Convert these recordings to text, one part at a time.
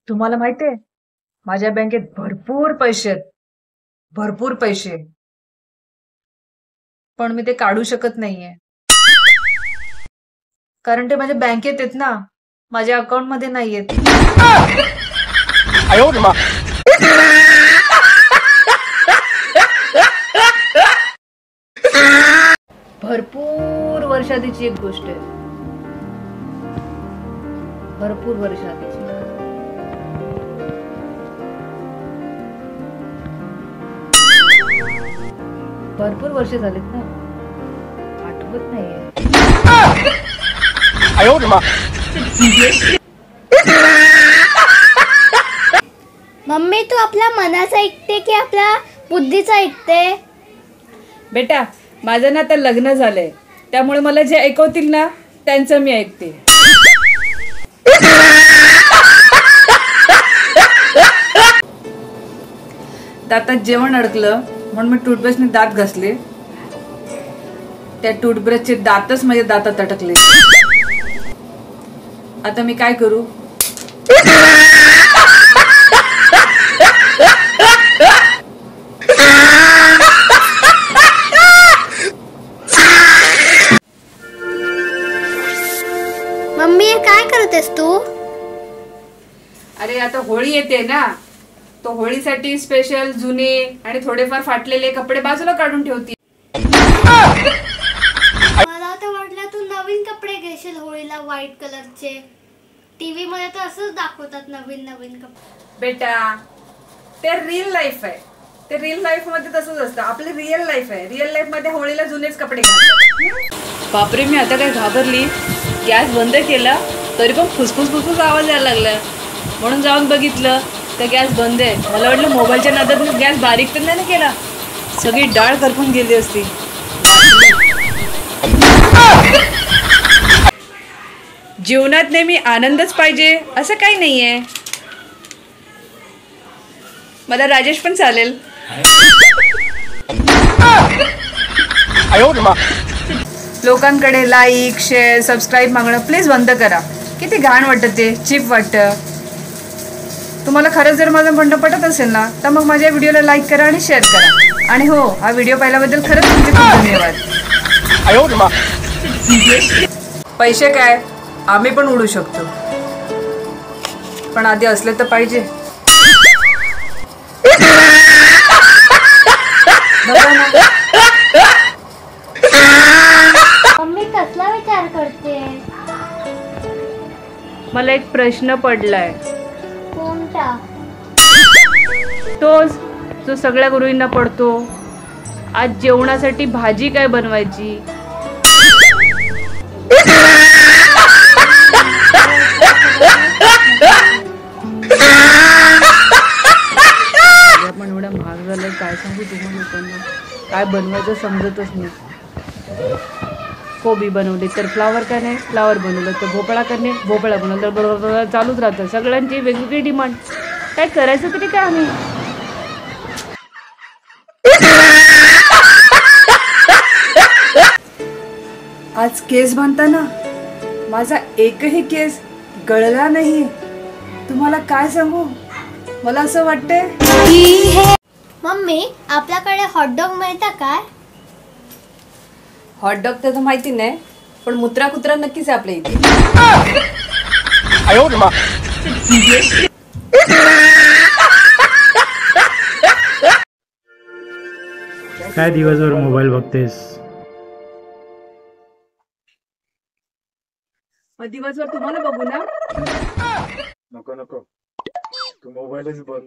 तुम्हाला माहितीये माझ्या बँकेत भरपूर पैसे आहेत, भरपूर पैसे, पण मी ते काढू शकत नाहीये कारण ते माझ्या बँकेत आहेत ना, माझ्या अकाउंट मध्ये नाहीयेत. भरपूर वर्षाधीची एक गोष्ट आहे, भरपूर वर्षाधीची. भरपूर वर्ष झालेत ना, आठवत नाहीये. मम्मी तू आपल्या मनाचं ऐकते की आपल्या बुद्धीचं ऐकते? बेटा माझं ना आता लग्न झालंय, त्यामुळे मला जे ऐकवतील ना त्यांचं मी ऐकते. दातात जेवण अडकलं म्हणून मी टूथब्रशने दात घासले, त्या टूथब्रशचे दातच माझ्या दातात अटकले. आता मी काय करू? मम्मी हे काय करतेस तू? अरे आता होळी येते ना, तो होळीसाठी स्पेशल जुने आणि थोडेफार फाटलेले कपडे बाजूला काढून ठेवते. मला तर वाटलं तू नवीन कपडे घेशील होळीला, व्हाईट कलरचे. टीव्ही मध्ये तर असंच दाखवतात नवीन नवीन कपडे. बेटा ते रिअल लाईफ आहे, ते रिअल लाईफ मध्ये तसंच असतं. आपली रिअल लाईफ आहे, रिअल लाईफ मध्ये होळीला जुनेच कपडे घालतात. बापरे मी आता काय घाबरली. गॅस बंद केला तरी पण फुसफुस फुसफुस आवाज यायला लागला, म्हणून जाऊन बघितलं तर गॅस बंद आहे. मला वाटलं मोबाईलच्या नादात गॅस बारीक तर नाही ना केला, सगळी डाळ करपून गेली असती. जीवनात नेहमी आनंदच पाहिजे असं काही नाहीये. मला राजेश पण चालेल. लोकांकडे लाईक शेअर सबस्क्राईब मागणं प्लीज बंद करा. किती घाण वाटतं, ते चीप वाटतं. तुम्हाला खरंच जर माझं म्हणणं पटत असेल ना तर मग माझ्या व्हिडिओला लाईक करा आणि शेअर करा. आणि हो, हा व्हिडिओ पाहिल्याबद्दल खरंच तुमचे खूप धन्यवाद. पैसे काय आम्ही पण उडू शकतो, पण आधी असले तर पाहिजे. मम्मी कसला विचार करते? मला एक प्रश्न पडलाय. कोणता? तोच जो सगळ्या गृहींना पडतो. आज जेवणासाठी भाजी काय बनवायची? पण एवढा महाग झालाय, काय सांगू तुम्हाला लोकांना. काय बनवायचं समजतच नाही. कोबी बनवली तर फ्लावर का नाही, फ्लावर बनवलं तर भोपळा करणे, भोपळा बनवलं तर बरोबर चालूच राहतं. सगळ्यांची वेगवेगळी डिमांड. काय करायचं तरी काय आम्ही? आज केस बांधताना माझा एकही केस गळला नाही. तुम्हाला काय सांगू, मला असं वाटतंय. मम्मी आपल्याकडे हॉटडॉग मिळतं काय? हॉटडॉग तर माहिती नाही, पण मुत्रा कुत्रा नक्कीच आहे आपल्या इथे. काय दिवसभर मोबाईल बघतेस? दिवसभर तुम्हाला बघू ना. नको नको, तू मोबाईलच बघ.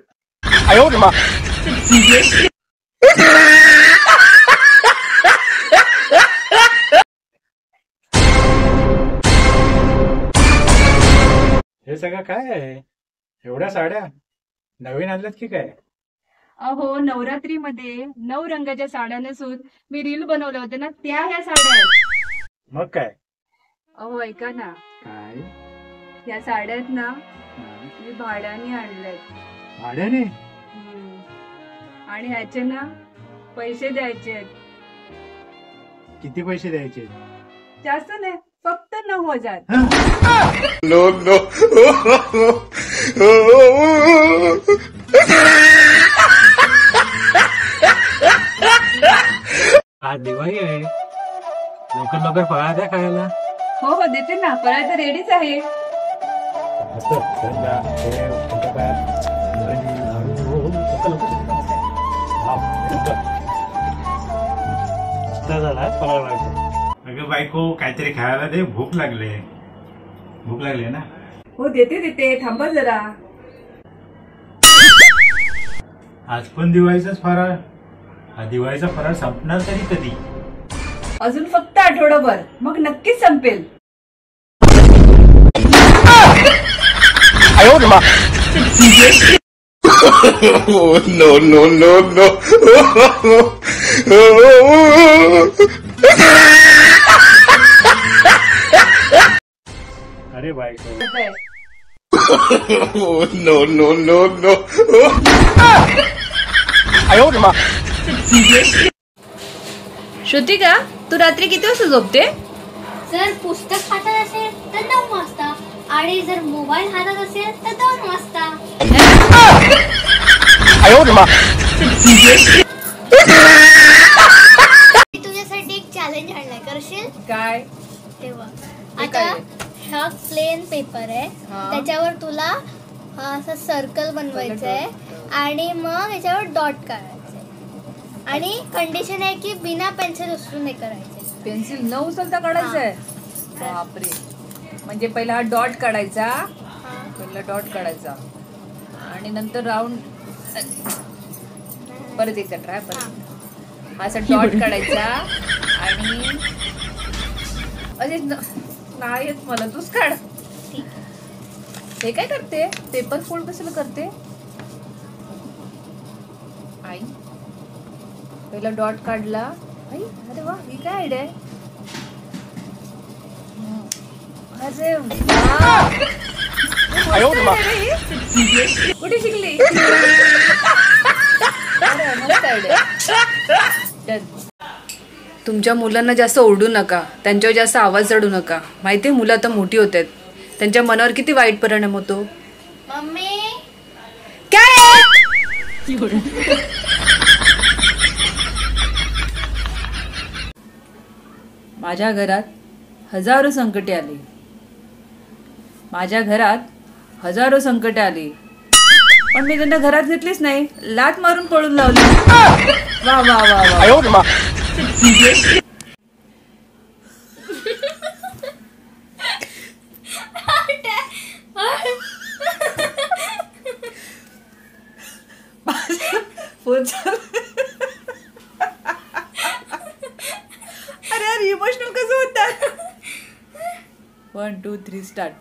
हे सगळं काय आहे? एवढ्या साड्या नवीन आणल्यात की काय? अहो नवरात्रीमध्ये 9 रंगाच्या साड्या नेसून मी रील बनवल्या होत्या ना, त्या ह्या साड्या आहेत. मग काय? अहो ऐका ना, काय ह्या साड्या आहेत ना मी भाड्याने आणल्यात. भाड्याने? आणि ह्याचे ना पैसे द्यायचे आहेत. किती पैसे द्यायचे? जास्त नाही, फक्त 9,000. आज दिवाळी आहे, लवकर लवकर फराळ द्या खायला. हो हो देते ना, फराळ तर रेडीच आहे. मस्त थंड, शेव, शंकरपाळ्या, करंजी, लाडू, लवकर लवकर. मस्त झाला फराळ लागतो. अगं बायको, काहीतरी खायला दे, भूक लागले ना. हो देते, थांबा जरा. आज पण दिवाळीचाच फराळ. हा दिवाळीचा फराळ संपणार तरी कधी? अजून फक्त आठवडाभर, मग नक्कीच संपेल. अरे बायको, श्रुतिका, तू रात्री किती वाजता झोपते? जर पुस्तक हातात असेल तर 9 वाजता आणि जर मोबाईल हातात असेल तर 2 वाजता. मी तुझ्यासाठी एक चॅलेंज आणलाय, करशील? काय? तेव्हा ते काय आता आहे? हा प्लेन पेपर आहे, हा. त्याच्यावर तुला हा असा सर्कल बनवायचा आहे आणि मग याच्यावर डॉट काढायचे आणि कंडिशन आहे की बिना पेन्सिल उचलून हे करायचे. पेन्सिल न उचलता काढायचंय? बापरे. म्हणजे पहिला हा डॉट काढायचा, पहिला डॉट काढायचा आणि नंतर राऊंड, परत एकदा ट्राय परत. असा डॉट काढायचा आणि अरे नाही येत मला, तूच काढ. हे काय करते? पेपर फोल्ड कशाला करते आई? पहिला डॉट काढला. आई, अरे वा, ही काय आयडिया आहे? अरे वा, कुठे शिकली? अरे, मस्त आयडिया. तुमच्या मुलांना जास्त ओरडू नका, त्यांच्यावर जास्त आवाज चढू नका. माहितीये, मुलं आता मोठी होत आहेत, त्यांच्या मनावर किती वाईट परिणाम होतो. मम्मी काय? माझ्या घरात हजारो संकटे आली, माझ्या घरात हजारो संकटे आली, पण मी त्यांना घरात घेतलीच नाही, लात मारून पळून लावली. वा वा वा वा. अरे यार, इमोशनल कसं होतात? 1 2 3 स्टार्ट.